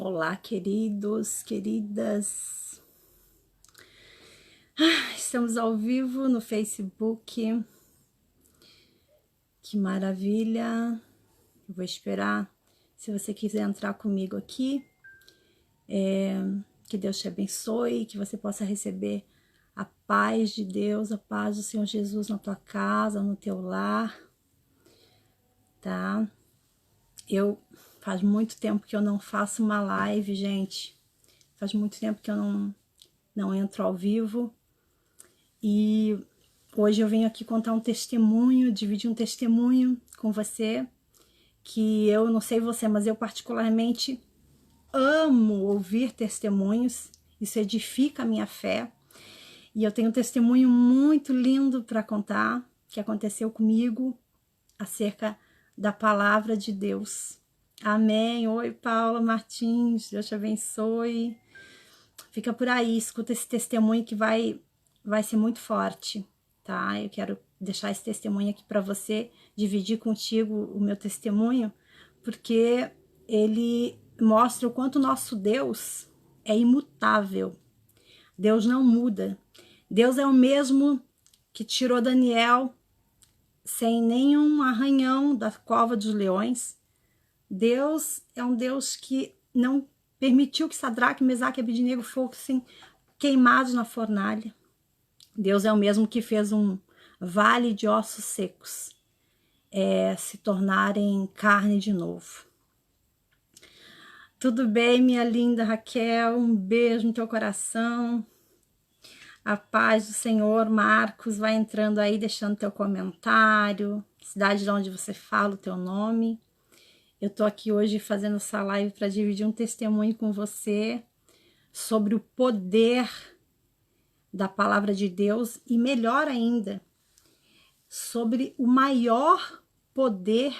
Olá, queridos, queridas. Estamos ao vivo no Facebook. Que maravilha. Eu vou esperar. Se você quiser entrar comigo aqui, que Deus te abençoe, que você possa receber a paz de Deus, a paz do Senhor Jesus na tua casa, no teu lar, tá? Faz muito tempo que eu não faço uma live, gente. Faz muito tempo que eu não entro ao vivo. E hoje eu venho aqui contar um testemunho, dividir um testemunho com você, que eu não sei você, mas eu particularmente amo ouvir testemunhos. Isso edifica a minha fé. E eu tenho um testemunho muito lindo para contar, que aconteceu comigo, acerca da palavra de Deus. Amém. Oi, Paula Martins, Deus te abençoe. Fica por aí, escuta esse testemunho que vai ser muito forte, tá? Eu quero deixar esse testemunho aqui para você, dividir contigo o meu testemunho, porque ele mostra o quanto nosso Deus é imutável. Deus não muda. Deus é o mesmo que tirou Daniel sem nenhum arranhão da cova dos leões. Deus é um Deus que não permitiu que Sadraque, Mesaque e Abednego fossem queimados na fornalha. Deus é o mesmo que fez um vale de ossos secos se tornarem carne de novo. Tudo bem, minha linda Raquel? Um beijo no teu coração. A paz do Senhor. Marcos, vai entrando aí, deixando teu comentário, cidade de onde você fala, o teu nome. Eu tô aqui hoje fazendo essa live para dividir um testemunho com você sobre o poder da palavra de Deus e, melhor ainda, sobre o maior poder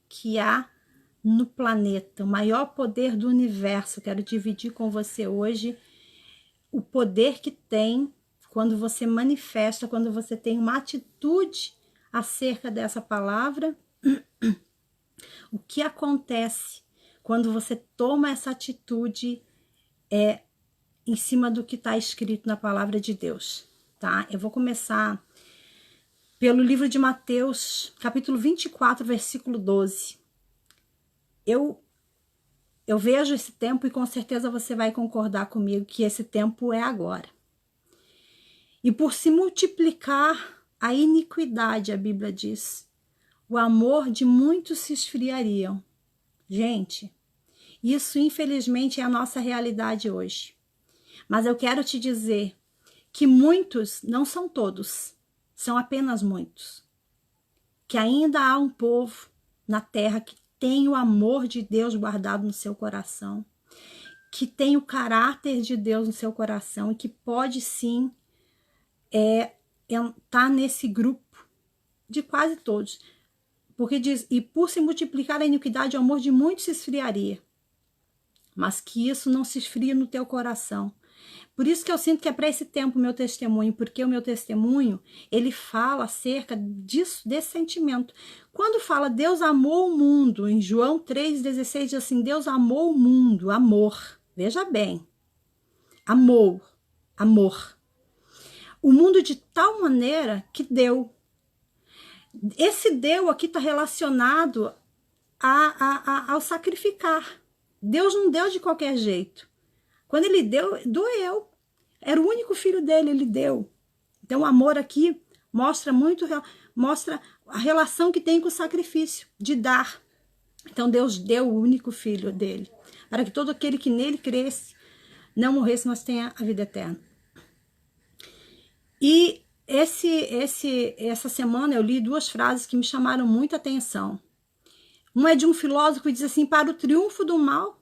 que há no planeta, o maior poder do universo. Eu quero dividir com você hoje o poder que tem quando você manifesta, quando você tem uma atitude acerca dessa palavra. O que acontece quando você toma essa atitude em cima do que está escrito na palavra de Deus, tá? Eu vou começar pelo livro de Mateus, capítulo 24, versículo 12. Eu vejo esse tempo e com certeza você vai concordar comigo que esse tempo é agora. E por se multiplicar a iniquidade, a Bíblia diz, o amor de muitos se esfriariam. Gente, isso infelizmente é a nossa realidade hoje. Mas eu quero te dizer que muitos, não são todos, são apenas muitos. Que ainda há um povo na terra que tem o amor de Deus guardado no seu coração, que tem o caráter de Deus no seu coração e que pode sim estar nesse grupo de quase todos. Porque diz, e por se multiplicar a iniquidade, o amor de muitos se esfriaria. Mas que isso não se esfrie no teu coração. Por isso que eu sinto que é para esse tempo o meu testemunho, porque o meu testemunho, ele fala acerca disso, desse sentimento. Quando fala Deus amou o mundo, em João 3,16 diz assim, Deus amou o mundo, amor. Veja bem, amor. O mundo de tal maneira que deu. Esse deu aqui está relacionado ao sacrificar. Deus não deu de qualquer jeito. Quando ele deu, doeu. Era o único filho dele, ele deu. Então o amor aqui mostra a relação que tem com o sacrifício, de dar. Então Deus deu o único filho dele, para que todo aquele que nele cresce, não morresse, mas tenha a vida eterna. E essa semana eu li duas frases que me chamaram muita atenção. Uma é de um filósofo que diz assim, para o triunfo do mal,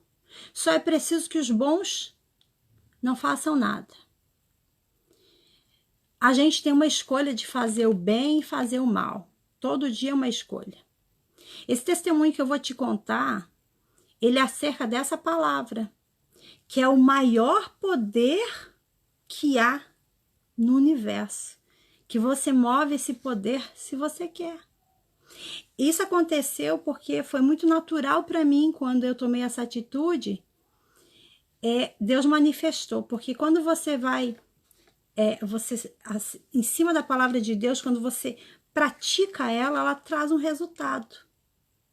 só é preciso que os bons não façam nada. A gente tem uma escolha de fazer o bem e fazer o mal. Todo dia é uma escolha. Esse testemunho que eu vou te contar, ele é acerca dessa palavra, que é o maior poder que há no universo. Que você move esse poder se você quer. Isso aconteceu porque foi muito natural para mim quando eu tomei essa atitude Deus manifestou, porque quando você vai, em cima da palavra de Deus, quando você pratica ela traz um resultado.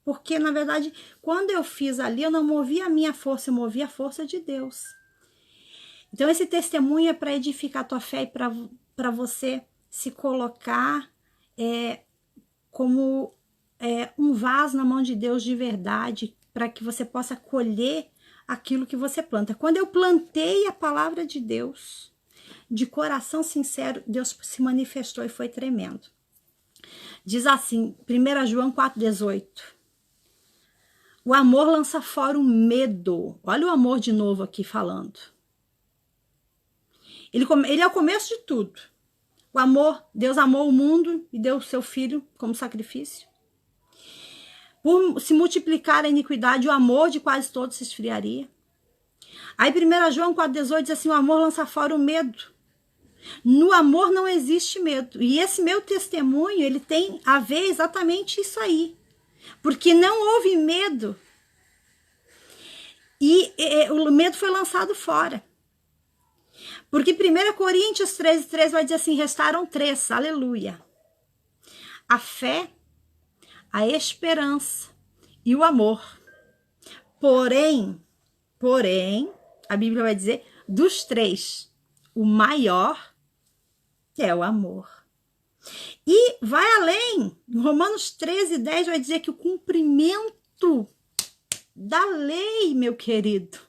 Porque, na verdade, quando eu fiz ali, eu não movi a minha força, eu movi a força de Deus. Então, esse testemunho é para edificar a tua fé e para você se colocar como um vaso na mão de Deus de verdade, para que você possa colher aquilo que você planta. Quando eu plantei a palavra de Deus, de coração sincero, Deus se manifestou e foi tremendo. Diz assim, 1 João 4,18. O amor lança fora o medo. Olha o amor de novo aqui falando. Ele é o começo de tudo. O amor, Deus amou o mundo e deu o seu filho como sacrifício. Por se multiplicar a iniquidade, o amor de quase todos se esfriaria. Aí 1 João 4,18 diz assim, o amor lança fora o medo. No amor não existe medo. E esse meu testemunho, ele tem a ver exatamente isso aí. Porque não houve medo. E o medo foi lançado fora. Porque 1 Coríntios 13:3 vai dizer assim, restaram 3, aleluia. A fé, a esperança e o amor. Porém, a Bíblia vai dizer, dos 3, o maior é o amor. E vai além, em Romanos 13:10 vai dizer que o cumprimento da lei, meu querido,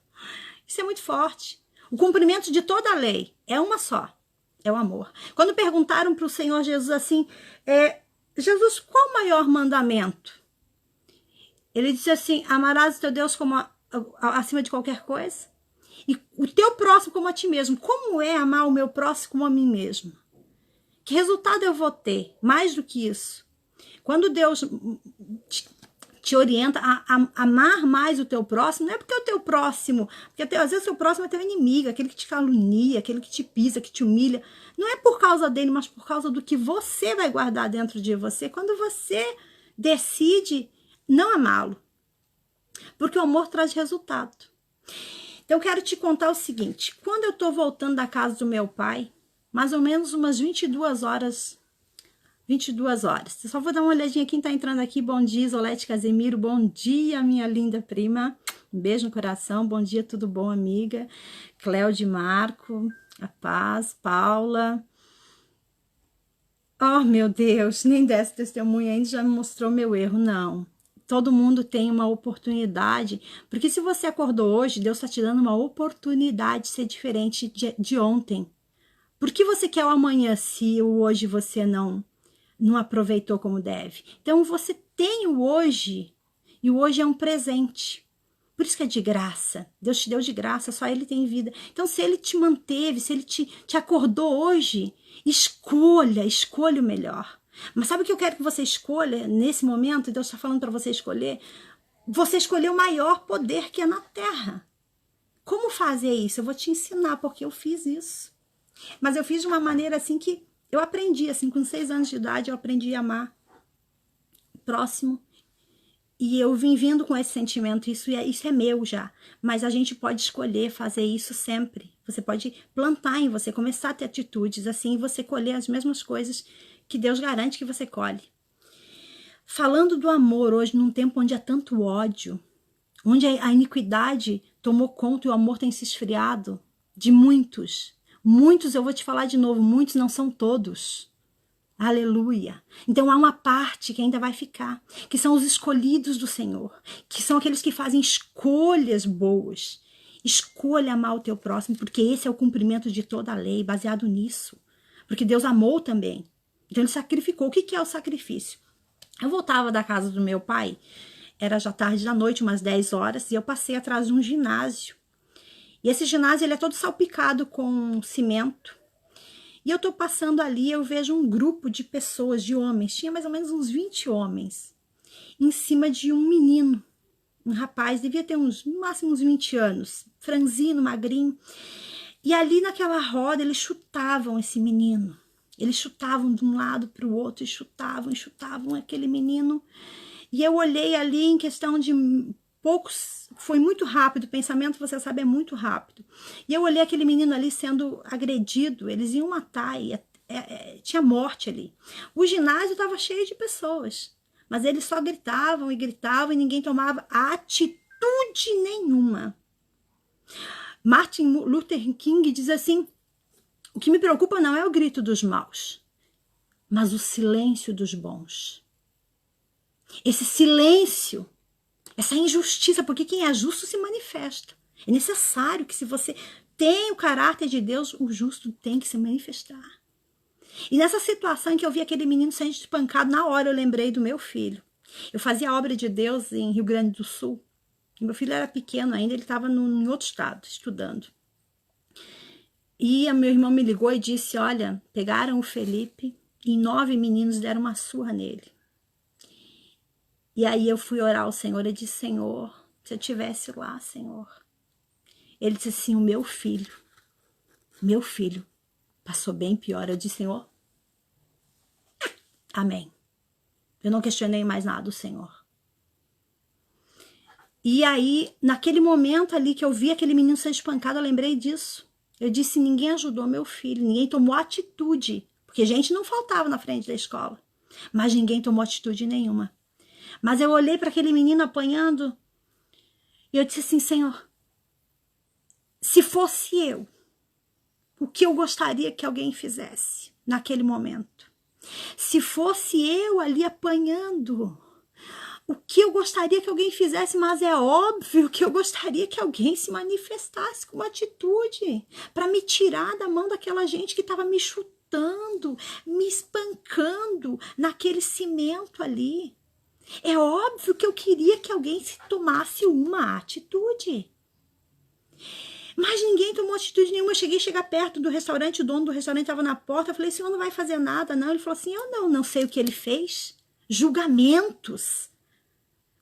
isso é muito forte. O cumprimento de toda a lei é uma só, é o amor. Quando perguntaram para o Senhor Jesus assim, Jesus, qual o maior mandamento? Ele disse assim, amarás o teu Deus como acima de qualquer coisa e o teu próximo como a ti mesmo. Como é amar o meu próximo como a mim mesmo? Que resultado eu vou ter? Mais do que isso. Quando Deus te orienta a amar mais o teu próximo, não é porque é o teu próximo, porque às vezes o teu próximo é teu inimigo, aquele que te calunia, aquele que te pisa, que te humilha. Não é por causa dele, mas por causa do que você vai guardar dentro de você quando você decide não amá-lo. Porque o amor traz resultado. Então eu quero te contar o seguinte, quando eu estou voltando da casa do meu pai, mais ou menos umas 22 horas. Eu só vou dar uma olhadinha quem tá entrando aqui. Bom dia, Isolete Casemiro. Bom dia, minha linda prima. Um beijo no coração. Bom dia, tudo bom, amiga? Cléo de Marco, a paz, Paula. Oh, meu Deus, nem desse testemunho ainda já me mostrou meu erro. Não. Todo mundo tem uma oportunidade. Porque se você acordou hoje, Deus está te dando uma oportunidade de ser diferente de ontem. Por que você quer o amanhã se o hoje você não aproveitou como deve? Então você tem o hoje, e o hoje é um presente. Por isso que é de graça. Deus te deu de graça, só Ele tem vida. Então se Ele te manteve, se Ele te acordou hoje, escolha o melhor. Mas sabe o que eu quero que você escolha nesse momento? Deus está falando para você escolher. Você escolheu o maior poder que é na terra. Como fazer isso? Eu vou te ensinar, porque eu fiz isso. Mas eu fiz de uma maneira assim que eu aprendi, assim, com 6 anos de idade, eu aprendi a amar o próximo. E eu vim vindo com esse sentimento, isso é meu já. Mas a gente pode escolher fazer isso sempre. Você pode plantar em você, começar a ter atitudes assim, e você colher as mesmas coisas que Deus garante que você colhe. Falando do amor hoje, num tempo onde há tanto ódio, onde a iniquidade tomou conta e o amor tem se esfriado de muitos. Muitos, eu vou te falar de novo, muitos não são todos. Aleluia. Então há uma parte que ainda vai ficar, que são os escolhidos do Senhor, que são aqueles que fazem escolhas boas. Escolha amar o teu próximo, porque esse é o cumprimento de toda a lei, baseado nisso. Porque Deus amou também. Então ele sacrificou. O que é o sacrifício? Eu voltava da casa do meu pai, era já tarde da noite, umas 10 horas, e eu passei atrás de um ginásio. E esse ginásio ele é todo salpicado com cimento. E eu tô passando ali, eu vejo um grupo de pessoas, de homens, tinha mais ou menos uns 20 homens, em cima de um menino, um rapaz, devia ter no máximo uns 20 anos, franzino, magrinho. E ali naquela roda eles chutavam esse menino. Eles chutavam de um lado para o outro, e chutavam aquele menino. E eu olhei ali em questão de foi muito rápido, o pensamento, você sabe, é muito rápido. E eu olhei aquele menino ali sendo agredido, eles iam matar, tinha morte ali. O ginásio estava cheio de pessoas, mas eles só gritavam e ninguém tomava atitude nenhuma. Martin Luther King diz assim: o que me preocupa não é o grito dos maus, mas o silêncio dos bons. Esse silêncio, essa injustiça, porque quem é justo se manifesta. É necessário que, se você tem o caráter de Deus, o justo tem que se manifestar. E nessa situação em que eu vi aquele menino sendo espancado, na hora eu lembrei do meu filho. Eu fazia a obra de Deus em Rio Grande do Sul. E meu filho era pequeno ainda, ele estava em outro estado, estudando. E meu irmão me ligou e disse: olha, pegaram o Felipe e 9 meninos deram uma surra nele. E aí eu fui orar ao Senhor e disse: Senhor, se eu estivesse lá, Senhor. Ele disse assim: o meu filho passou bem pior. Eu disse: Senhor, amém. Eu não questionei mais nada do Senhor. E aí, naquele momento ali que eu vi aquele menino ser espancado, eu lembrei disso. Eu disse: ninguém ajudou meu filho, ninguém tomou atitude. Porque gente não faltava na frente da escola. Mas ninguém tomou atitude nenhuma. Mas eu olhei para aquele menino apanhando e eu disse assim: Senhor, se fosse eu, o que eu gostaria que alguém fizesse naquele momento? Se fosse eu ali apanhando, o que eu gostaria que alguém fizesse? Mas é óbvio que eu gostaria que alguém se manifestasse com uma atitude para me tirar da mão daquela gente que estava me chutando, me espancando naquele cimento ali. É óbvio que eu queria que alguém se tomasse uma atitude. Mas ninguém tomou atitude nenhuma. Eu cheguei a chegar perto do restaurante, o dono do restaurante estava na porta. Eu falei: senhor, não vai fazer nada, não? Ele falou assim: eu não sei o que ele fez. Julgamentos.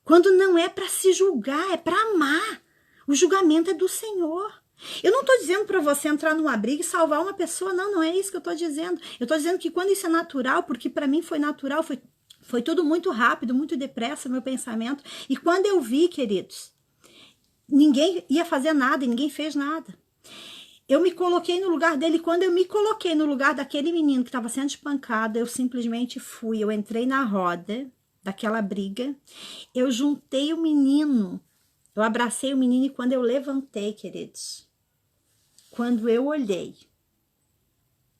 Quando não é para se julgar, é para amar. O julgamento é do Senhor. Eu não estou dizendo para você entrar numa briga e salvar uma pessoa. Não, não é isso que eu estou dizendo. Eu estou dizendo que quando isso é natural, porque para mim foi natural, foi tudo muito rápido, muito depressa, meu pensamento. E quando eu vi, queridos, ninguém ia fazer nada e ninguém fez nada. Eu me coloquei no lugar dele. Quando eu me coloquei no lugar daquele menino que estava sendo espancado, eu simplesmente fui. Eu entrei na roda daquela briga. Eu juntei o menino. Eu abracei o menino e quando eu levantei, queridos, quando eu olhei,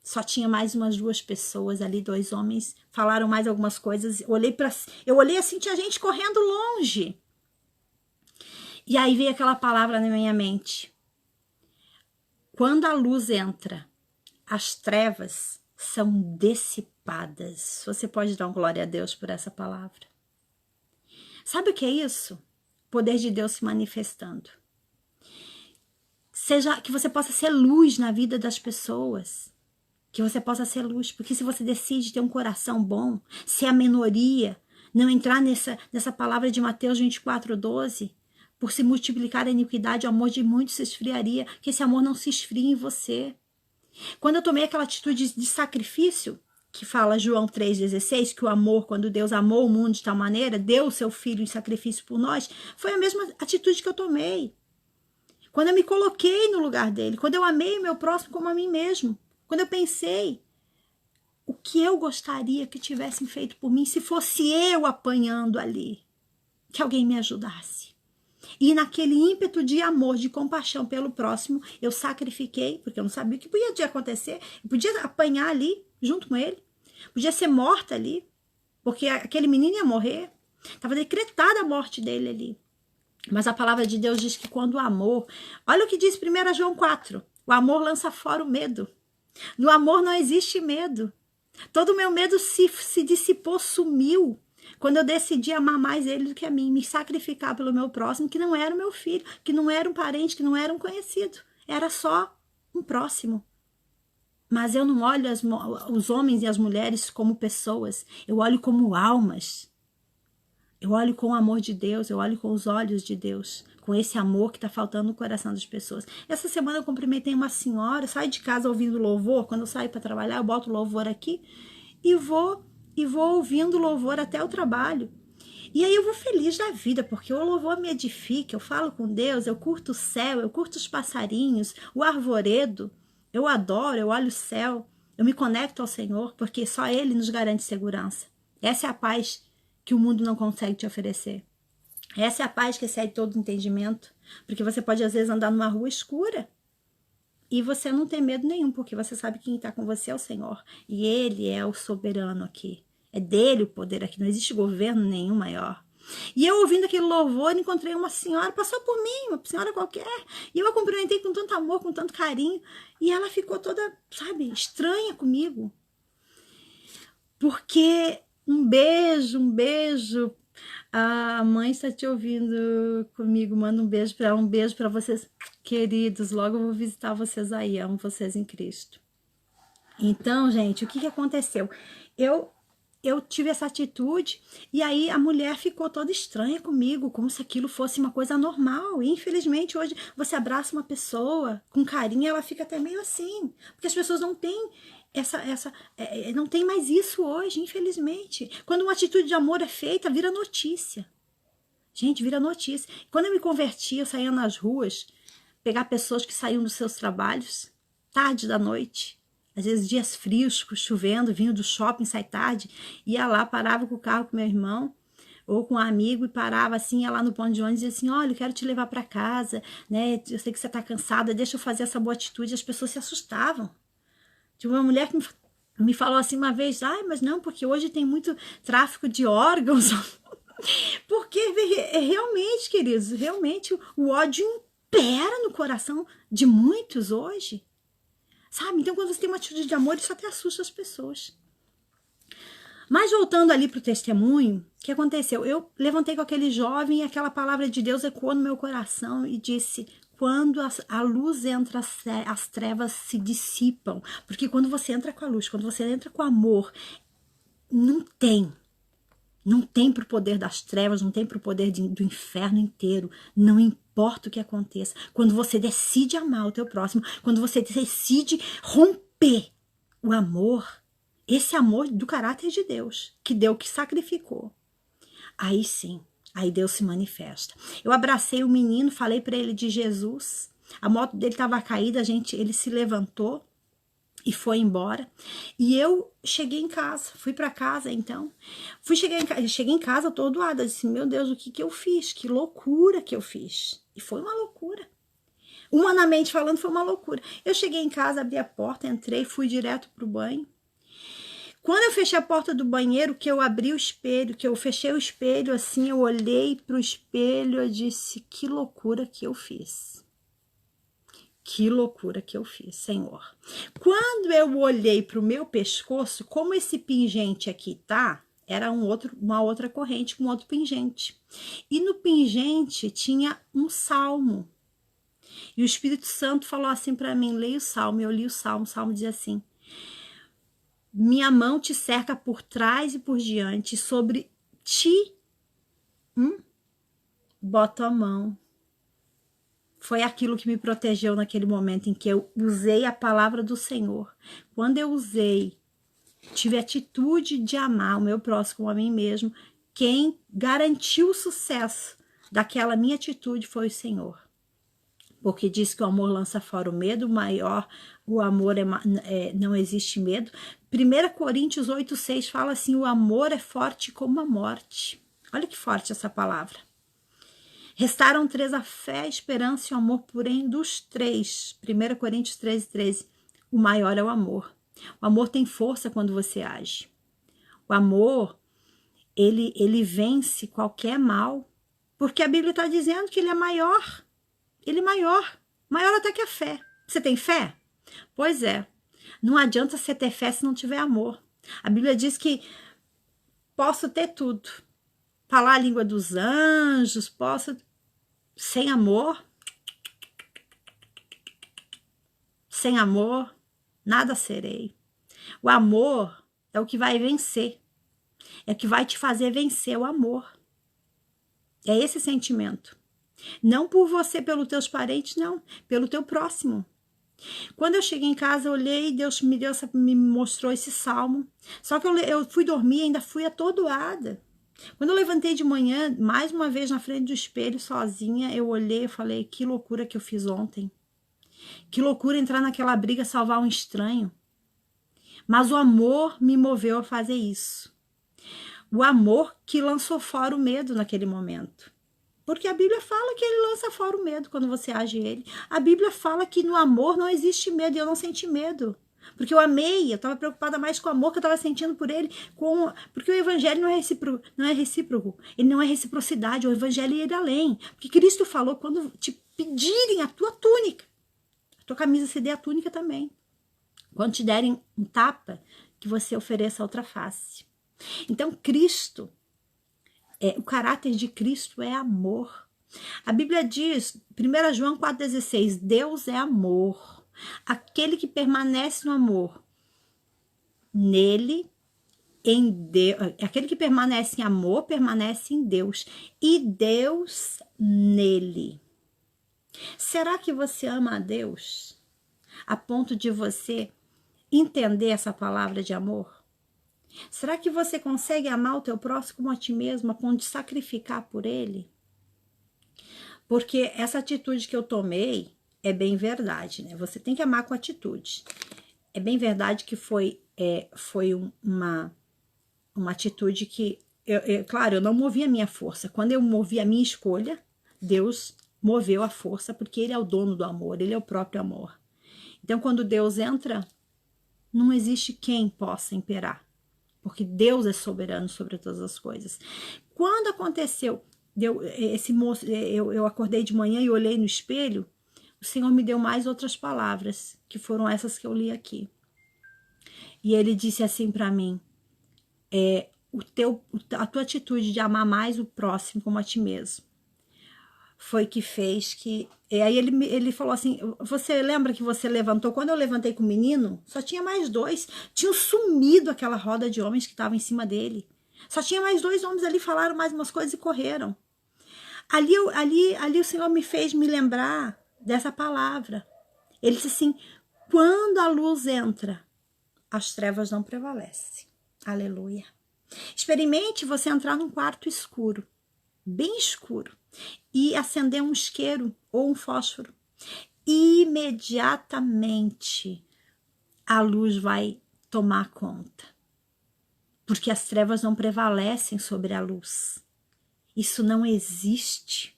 só tinha mais umas 2 pessoas ali, 2 homens, falaram mais algumas coisas. Eu olhei assim, tinha gente correndo longe. E aí veio aquela palavra na minha mente: quando a luz entra, as trevas são dissipadas. Você pode dar um glória a Deus por essa palavra? Sabe o que é isso? O poder de Deus se manifestando. Que você possa ser luz na vida das pessoas. Que você possa ser luz, porque se você decide ter um coração bom, ser a minoria, não entrar nessa palavra de Mateus 24:12, por se multiplicar a iniquidade, o amor de muitos se esfriaria, que esse amor não se esfrie em você. Quando eu tomei aquela atitude de sacrifício, que fala João 3,16, que o amor, quando Deus amou o mundo de tal maneira, deu o seu filho em sacrifício por nós, foi a mesma atitude que eu tomei. Quando eu me coloquei no lugar dele, quando eu amei o meu próximo como a mim mesmo, quando eu pensei o que eu gostaria que tivessem feito por mim se fosse eu apanhando ali, que alguém me ajudasse. E naquele ímpeto de amor, de compaixão pelo próximo, eu sacrifiquei, porque eu não sabia o que podia acontecer. Eu podia apanhar ali, junto com ele. Podia ser morta ali, porque aquele menino ia morrer. Estava decretada a morte dele ali. Mas a palavra de Deus diz que quando o amor... Olha o que diz 1 João 4. O amor lança fora o medo. No amor não existe medo. Todo o meu medo se dissipou, sumiu. Quando eu decidi amar mais ele do que a mim, me sacrificar pelo meu próximo, que não era o meu filho, que não era um parente, que não era um conhecido, era só um próximo. Mas eu não olho os homens e as mulheres como pessoas, eu olho como almas. Eu olho com o amor de Deus, eu olho com os olhos de Deus, com esse amor que está faltando no coração das pessoas. Essa semana eu cumprimentei uma senhora, saio de casa ouvindo louvor, quando eu saio para trabalhar eu boto louvor aqui e vou ouvindo louvor até o trabalho. E aí eu vou feliz da vida, porque o louvor me edifica, eu falo com Deus, eu curto o céu, eu curto os passarinhos, o arvoredo, eu adoro, eu olho o céu, eu me conecto ao Senhor, porque só Ele nos garante segurança. Essa é a paz que o mundo não consegue te oferecer. Essa é a paz que excede todo entendimento, porque você pode às vezes andar numa rua escura e você não tem medo nenhum, porque você sabe que quem está com você é o Senhor, e Ele é o soberano aqui. É dele o poder aqui, não existe governo nenhum maior. E eu ouvindo aquele louvor, encontrei uma senhora, passou por mim, uma senhora qualquer, e eu a cumprimentei com tanto amor, com tanto carinho, e ela ficou toda, sabe, estranha comigo. Porque um beijo, a mãe está te ouvindo comigo, manda um beijo para vocês, queridos, logo eu vou visitar vocês aí, amo vocês em Cristo. Então, gente, o que aconteceu? Eu tive essa atitude e aí a mulher ficou toda estranha comigo, como se aquilo fosse uma coisa normal. E infelizmente hoje você abraça uma pessoa com carinho e ela fica até meio assim, porque as pessoas não têm não tem mais isso hoje, infelizmente. Quando uma atitude de amor é feita, vira notícia. Gente, vira notícia. Quando eu me converti, eu saía nas ruas, pegar pessoas que saíam dos seus trabalhos, tarde da noite, às vezes dias frios, chovendo, vinha do shopping, sai tarde, ia lá, parava com o carro com meu irmão, ou com um amigo, e parava assim, ia lá no ponto de ônibus e dizia assim, olha, eu quero te levar para casa, né? Eu sei que você tá cansada, deixa eu fazer essa boa atitude. As pessoas se assustavam. Tinha uma mulher que me falou assim uma vez, mas não, porque hoje tem muito tráfico de órgãos. Porque realmente, queridos, realmente o ódio impera no coração de muitos hoje. Sabe? Então, quando você tem uma atitude de amor, isso até assusta as pessoas. Mas voltando ali para o testemunho, o que aconteceu? Eu levantei com aquele jovem e aquela palavra de Deus ecoou no meu coração e disse, quando a luz entra, as trevas se dissipam. Porque quando você entra com a luz, quando você entra com amor, não tem para o poder das trevas, não tem para o poder do inferno inteiro, não importa o que aconteça. Quando você decide amar o teu próximo, quando você decide romper o amor, esse amor do caráter de Deus, que sacrificou, aí sim, aí Deus se manifesta. Eu abracei o menino, falei para ele de Jesus, a moto dele estava caída, ele se levantou e foi embora. E eu cheguei em casa, fui para casa então. Cheguei em casa atordoada, disse, meu Deus, o que eu fiz? Que loucura que eu fiz. E foi uma loucura. Humanamente falando, foi uma loucura. Eu cheguei em casa, abri a porta, entrei, fui direto pro banho. Quando eu fechei a porta do banheiro, que eu abri o espelho, que eu fechei o espelho assim, eu olhei pro espelho, eu disse, que loucura que eu fiz. Que loucura que eu fiz, Senhor. Quando eu olhei para o meu pescoço, como esse pingente aqui tá, era uma outra corrente com outro pingente. E no pingente tinha um salmo. E o Espírito Santo falou assim para mim, leia o salmo. Eu li o salmo dizia assim, minha mão te cerca por trás e por diante, sobre ti, boto a mão. Foi aquilo que me protegeu naquele momento em que eu usei a palavra do Senhor. Quando eu tive a atitude de amar o meu próximo como a mim mesmo, quem garantiu o sucesso daquela minha atitude foi o Senhor. Porque diz que o amor lança fora o medo, o amor não existe medo. 1 Coríntios 8,6 fala assim, o amor é forte como a morte. Olha que forte essa palavra. Restaram 3, a fé, a esperança e o amor, porém dos 3, 1 Coríntios 13, o maior é o amor. O amor tem força quando você age. O amor, ele vence qualquer mal, porque a Bíblia está dizendo que ele é maior. Ele é maior até que a fé. Você tem fé? Pois é. Não adianta você ter fé se não tiver amor. A Bíblia diz que posso ter tudo. Falar a língua dos anjos, sem amor, nada serei. O amor é o que vai vencer, é o que vai te fazer vencer o amor. É esse sentimento. Não por você, pelos teus parentes, não, pelo teu próximo. Quando eu cheguei em casa, eu olhei, Deus me mostrou esse salmo. Só que eu fui dormir, ainda fui atordoada. Quando eu levantei de manhã, mais uma vez na frente do espelho, sozinha, eu olhei e falei, que loucura que eu fiz ontem. Que loucura entrar naquela briga, salvar um estranho. Mas o amor me moveu a fazer isso. O amor que lançou fora o medo naquele momento. Porque a Bíblia fala que ele lança fora o medo quando você age ele. A Bíblia fala que no amor não existe medo, e eu não senti medo. Porque eu amei, eu estava preocupada mais com o amor que eu estava sentindo por ele. Porque o evangelho não é recíproco, ele não é reciprocidade, o evangelho ia ir além. Porque Cristo falou, quando te pedirem a tua túnica, a tua camisa, você dê a túnica também. Quando te derem um tapa, que você ofereça a outra face. Então, Cristo, o caráter de Cristo é amor. A Bíblia diz, 1 João 4,16, Deus é amor. Aquele que permanece no amor, nele, em Deus, aquele que permanece em amor, permanece em Deus, e Deus nele. Será que você ama a Deus a ponto de você entender essa palavra de amor? Será que você consegue amar o teu próximo como a ti mesmo, a ponto de sacrificar por ele? Porque essa atitude que eu tomei é bem verdade, né? Você tem que amar com atitude. É bem verdade que foi uma atitude que, claro, eu não movi a minha força. Quando eu movi a minha escolha, Deus moveu a força, porque ele é o dono do amor, ele é o próprio amor. Então, quando Deus entra, não existe quem possa imperar, porque Deus é soberano sobre todas as coisas. Quando aconteceu, eu acordei de manhã e olhei no espelho, o Senhor me deu mais outras palavras, que foram essas que eu li aqui. E ele disse assim para mim, a tua atitude de amar mais o próximo como a ti mesmo, foi que fez que... E aí ele falou assim, você lembra que você levantou? Quando eu levantei com o menino, só tinha mais 2. Tinham sumido aquela roda de homens que estavam em cima dele. Só tinha mais 2 homens ali, falaram mais umas coisas e correram. Ali o Senhor me fez me lembrar dessa palavra. Ele disse assim, quando a luz entra, as trevas não prevalecem. Aleluia. Experimente você entrar num quarto escuro, bem escuro, e acender um isqueiro ou um fósforo. Imediatamente a luz vai tomar conta, porque as trevas não prevalecem sobre a luz. Isso não existe.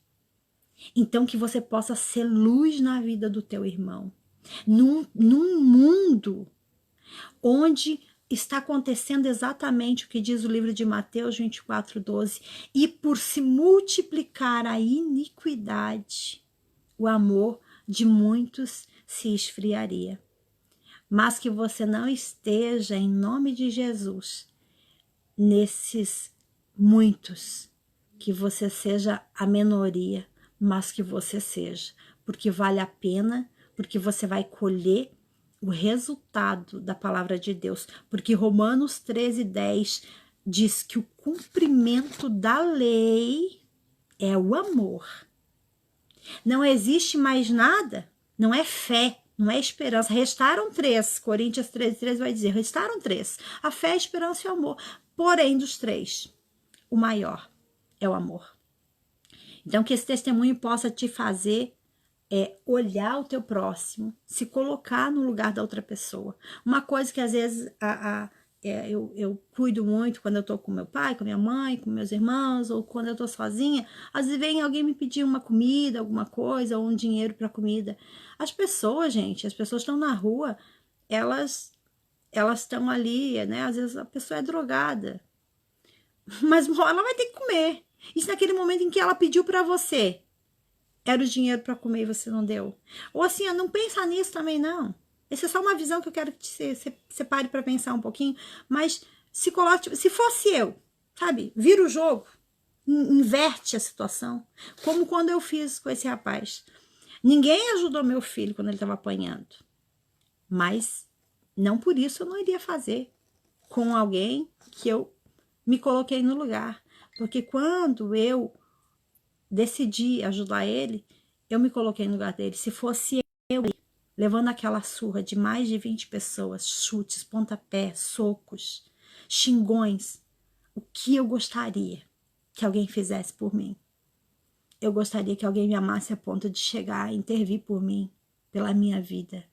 Então que você possa ser luz na vida do teu irmão, num mundo onde está acontecendo exatamente o que diz o livro de Mateus 24:12, e por se multiplicar a iniquidade, o amor de muitos se esfriaria. Mas que você não esteja, em nome de Jesus, nesses muitos, que você seja a minoria, mas que você seja, porque vale a pena, porque você vai colher o resultado da palavra de Deus, porque Romanos 13:10 diz que o cumprimento da lei é o amor. Não existe mais nada, não é fé, não é esperança. Restaram 3, Coríntios 13:13 vai dizer, restaram 3, a fé, a esperança e o amor. Porém, dos 3, o maior é o amor. Então, que esse testemunho possa te fazer olhar o teu próximo, se colocar no lugar da outra pessoa. Uma coisa que às vezes eu cuido muito quando eu tô com meu pai, com minha mãe, com meus irmãos, ou quando eu tô sozinha, às vezes vem alguém me pedir uma comida, alguma coisa, ou um dinheiro para comida. As pessoas, gente, as pessoas estão na rua, elas estão ali, né? Às vezes a pessoa é drogada, mas ela vai ter que comer. E se naquele momento em que ela pediu para você, era o dinheiro para comer e você não deu? Ou assim, não pensa nisso também, não. Essa é só uma visão que eu quero que você pare para pensar um pouquinho. Mas se coloque, se fosse eu, sabe? Vira o jogo, inverte a situação. Como quando eu fiz com esse rapaz. Ninguém ajudou meu filho quando ele estava apanhando. Mas não por isso eu não iria fazer com alguém que eu me coloquei no lugar. Porque quando eu decidi ajudar ele, eu me coloquei no lugar dele. Se fosse eu levando aquela surra de mais de 20 pessoas, chutes, pontapés, socos, xingões, o que eu gostaria que alguém fizesse por mim. Eu gostaria que alguém me amasse a ponto de chegar e intervir por mim, pela minha vida.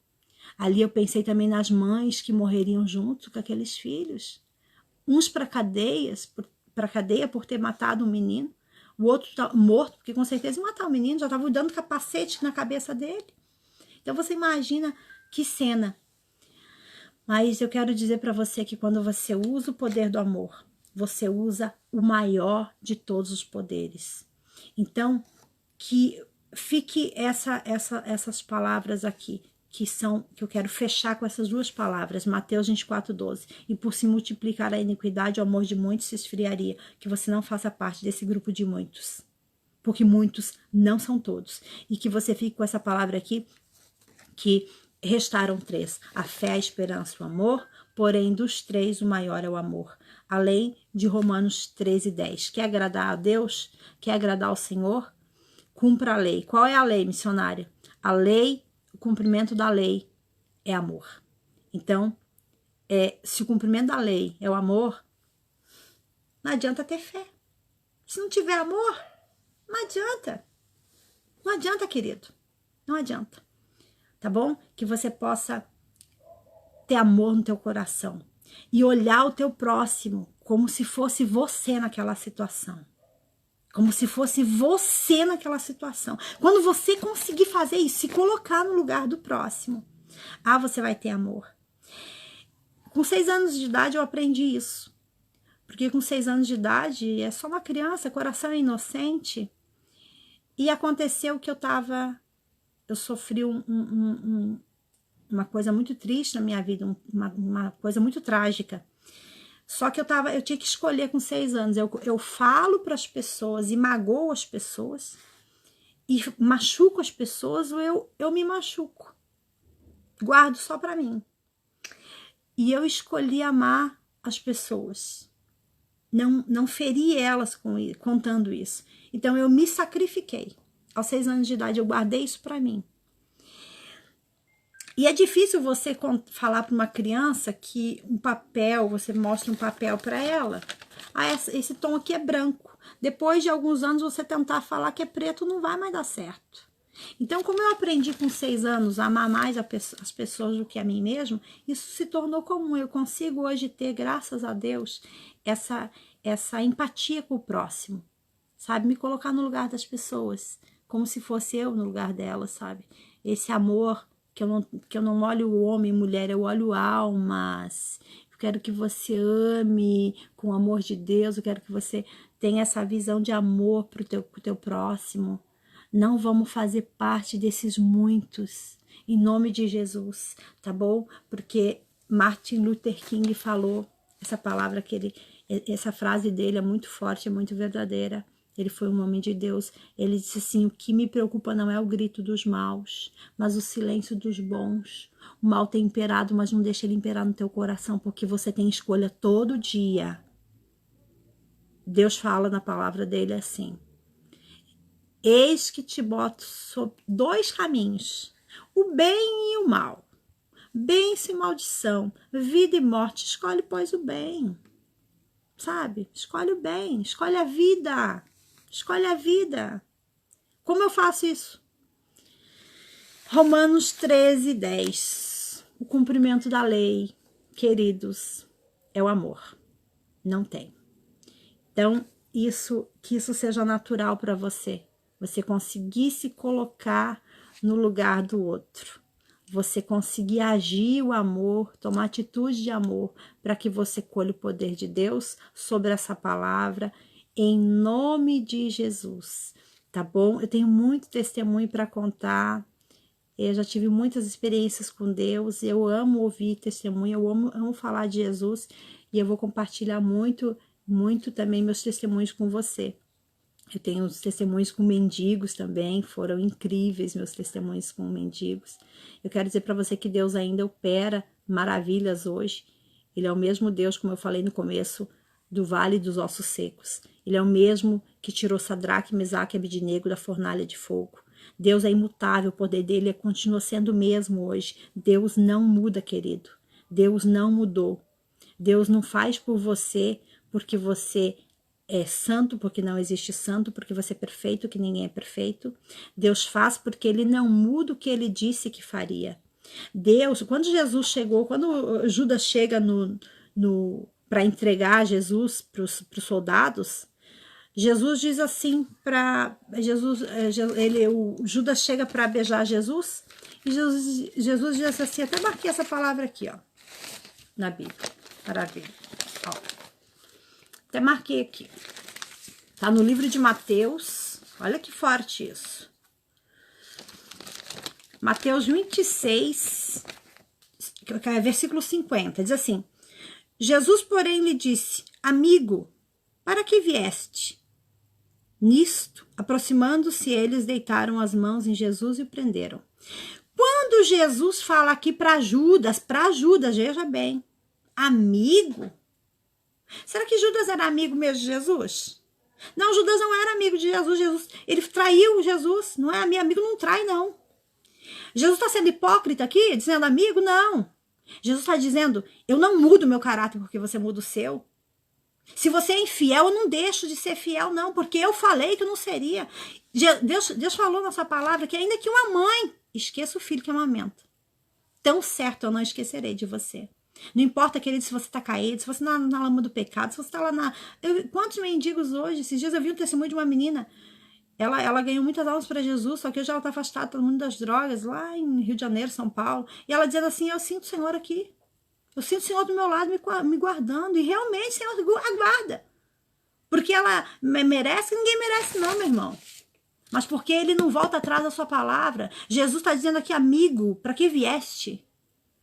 Ali eu pensei também nas mães que morreriam junto com aqueles filhos. Uns para cadeia por ter matado um menino. O outro tá morto, porque com certeza ia matar o menino, já estava dando capacete na cabeça dele. Então você imagina que cena. Mas eu quero dizer para você que quando você usa o poder do amor, você usa o maior de todos os poderes. Então, que fique essas palavras aqui, que eu quero fechar com essas duas palavras, Mateus 24:12. E por se multiplicar a iniquidade, o amor de muitos se esfriaria. Que você não faça parte desse grupo de muitos, porque muitos não são todos. E que você fique com essa palavra aqui, que restaram 3, a fé, a esperança e o amor, porém dos 3 o maior é o amor. Além de Romanos 13:10. Quer agradar a Deus? Quer agradar ao Senhor? Cumpra a lei. Qual é a lei, missionária? A lei, o cumprimento da lei é amor. Então, se o cumprimento da lei é o amor, não adianta ter fé. Se não tiver amor, não adianta. Não adianta, querido. Não adianta. Tá bom? Que você possa ter amor no teu coração e olhar o teu próximo como se fosse você naquela situação. Como se fosse você naquela situação. Quando você conseguir fazer isso, se colocar no lugar do próximo, você vai ter amor. Com 6 anos de idade eu aprendi isso. Porque com 6 anos de idade é só uma criança, coração é inocente. E aconteceu que eu sofri uma coisa muito triste na minha vida, uma coisa muito trágica. Só que eu tinha que escolher com 6 anos. Eu falo para as pessoas e magoo as pessoas e machuco as pessoas, ou eu me machuco. Guardo só para mim. E eu escolhi amar as pessoas. Não feri elas contando isso. Então eu me sacrifiquei. Aos 6 anos de idade eu guardei isso para mim. E é difícil você falar para uma criança que você mostra um papel para ela. Esse tom aqui é branco. Depois de alguns anos você tentar falar que é preto, não vai mais dar certo. Então, como eu aprendi com 6 anos a amar mais as pessoas do que a mim mesmo, isso se tornou comum. Eu consigo hoje ter, graças a Deus, essa empatia com o próximo, sabe? Me colocar no lugar das pessoas, como se fosse eu no lugar delas, sabe? Esse amor que eu não olho o homem e mulher, eu olho almas. Eu quero que você ame com o amor de Deus, eu quero que você tenha essa visão de amor pro teu próximo. Não vamos fazer parte desses muitos, em nome de Jesus, tá bom? Porque Martin Luther King falou essa palavra, essa frase dele é muito forte, é muito verdadeira. Ele foi um homem de Deus. Ele disse assim: o que me preocupa não é o grito dos maus, mas o silêncio dos bons. O mal tem imperado, mas não deixa ele imperar no teu coração, porque você tem escolha todo dia. Deus fala na palavra dele assim: eis que te boto sob 2 caminhos, o bem e o mal. Bênção e maldição, vida e morte. Escolhe, pois, o bem. Sabe? Escolhe o bem, escolhe a vida. Escolhe a vida. Como eu faço isso? Romanos 13:10. O cumprimento da lei, queridos, é o amor. Não tem. Então, que isso seja natural para você. Você conseguir se colocar no lugar do outro. Você conseguir agir o amor, tomar atitude de amor, para que você colhe o poder de Deus sobre essa palavra, em nome de Jesus, tá bom? Eu tenho muito testemunho para contar, eu já tive muitas experiências com Deus, eu amo ouvir testemunho, eu amo falar de Jesus, e eu vou compartilhar muito também meus testemunhos com você. Eu tenho os testemunhos com mendigos também, foram incríveis meus testemunhos com mendigos. Eu quero dizer para você que Deus ainda opera maravilhas hoje. Ele é o mesmo Deus, como eu falei no começo, do Vale dos Ossos Secos. Ele é o mesmo que tirou Sadraque, Mesaque e Abednego da fornalha de fogo. Deus é imutável, o poder dele continua sendo o mesmo hoje. Deus não muda, querido. Deus não mudou. Deus não faz por você porque você é santo porque não existe santo, porque você é perfeito, que ninguém é perfeito. Deus faz porque ele não muda o que ele disse que faria. Deus, quando Jesus chegou, quando Judas chega para entregar Jesus para os soldados, Jesus diz assim para Jesus, o Judas chega para beijar Jesus, e Jesus diz assim, até marquei essa palavra aqui, ó, na Bíblia, maravilha, ó. Até marquei aqui. Tá no livro de Mateus. Olha que forte isso. Mateus 26, versículo 50. Diz assim: Jesus, porém, lhe disse: Amigo, para que vieste? Nisto, aproximando-se, eles deitaram as mãos em Jesus e o prenderam. Quando Jesus fala aqui para Judas, veja bem, amigo. Será que Judas era amigo mesmo de Jesus? Não, Judas não era amigo de Jesus. Ele traiu Jesus. Não é amigo, não trai, não. Jesus está sendo hipócrita aqui, dizendo amigo? Não. Jesus está dizendo, eu não mudo meu caráter porque você muda o seu. Se você é infiel, eu não deixo de ser fiel, não, porque eu falei que eu não seria. Deus falou na sua palavra que ainda que uma mãe esqueça o filho que amamenta, tão certo eu não esquecerei de você. Não importa, querido, se você está caído, se você está na lama do pecado, se você está lá na... Quantos mendigos hoje? Esses dias eu vi um testemunho de uma menina, ela ganhou muitas almas para Jesus, só que hoje ela está afastada do mundo das drogas, lá em Rio de Janeiro, São Paulo, e ela dizendo assim, eu sinto o Senhor aqui, eu sinto o Senhor do meu lado me guardando, e realmente o Senhor aguarda, porque ela merece, ninguém merece não, meu irmão, mas porque ele não volta atrás da sua palavra. Jesus está dizendo aqui, amigo, para que vieste?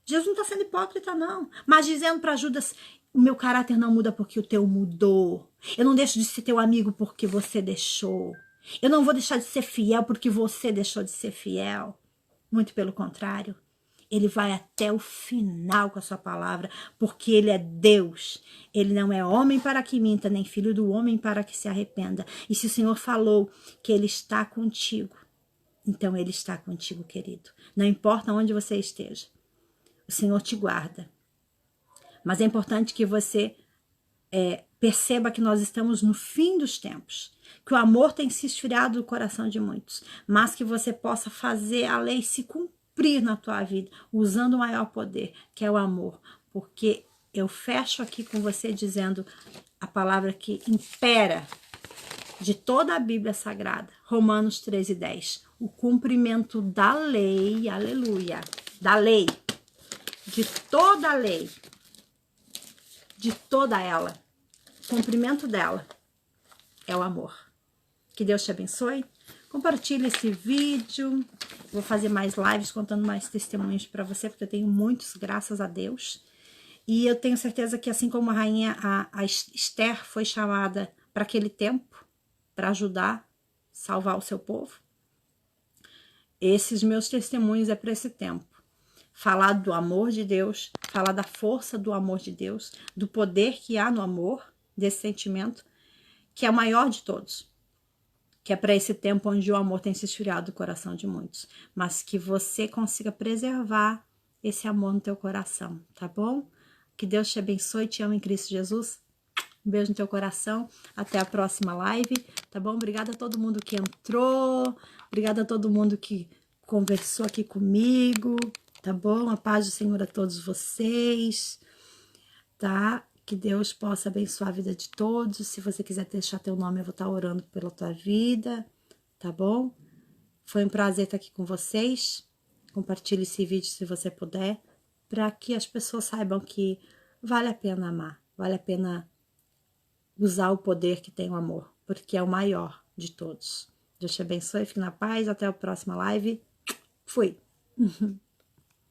Jesus não está sendo hipócrita, não. Mas dizendo para Judas, o meu caráter não muda porque o teu mudou. Eu não deixo de ser teu amigo porque você deixou. Eu não vou deixar de ser fiel porque você deixou de ser fiel. Muito pelo contrário. Ele vai até o final com a sua palavra, porque ele é Deus. Ele não é homem para que minta, nem filho do homem para que se arrependa. E se o Senhor falou que ele está contigo, então ele está contigo, querido. Não importa onde você esteja. O Senhor te guarda. Mas é importante que você perceba que nós estamos no fim dos tempos. Que o amor tem se esfriado no coração de muitos. Mas que você possa fazer a lei se cumprir na tua vida. Usando o maior poder, que é o amor. Porque eu fecho aqui com você dizendo a palavra que impera de toda a Bíblia Sagrada. Romanos 13:10. O cumprimento da lei, aleluia, da lei. De toda a lei, de toda ela, o cumprimento dela é o amor. Que Deus te abençoe. Compartilhe esse vídeo. Vou fazer mais lives contando mais testemunhos para você, porque eu tenho muitos, graças a Deus. E eu tenho certeza que assim como a rainha, a Esther foi chamada para aquele tempo, para ajudar, salvar o seu povo, esses meus testemunhos é para esse tempo. Falar do amor de Deus, falar da força do amor de Deus, do poder que há no amor, desse sentimento, que é o maior de todos. Que é para esse tempo onde o amor tem se esfriado do coração de muitos. Mas que você consiga preservar esse amor no teu coração, tá bom? Que Deus te abençoe, te amo em Cristo Jesus. Um beijo no teu coração. Até a próxima live, tá bom? Obrigada a todo mundo que entrou. Obrigada a todo mundo que conversou aqui comigo. Tá bom? A paz do Senhor a todos vocês, tá? Que Deus possa abençoar a vida de todos. Se você quiser deixar teu nome, eu vou estar orando pela tua vida, tá bom? Foi um prazer estar aqui com vocês. Compartilhe esse vídeo se você puder, para que as pessoas saibam que vale a pena amar, vale a pena usar o poder que tem o amor, porque é o maior de todos. Deus te abençoe, fique na paz, até a próxima live. Fui!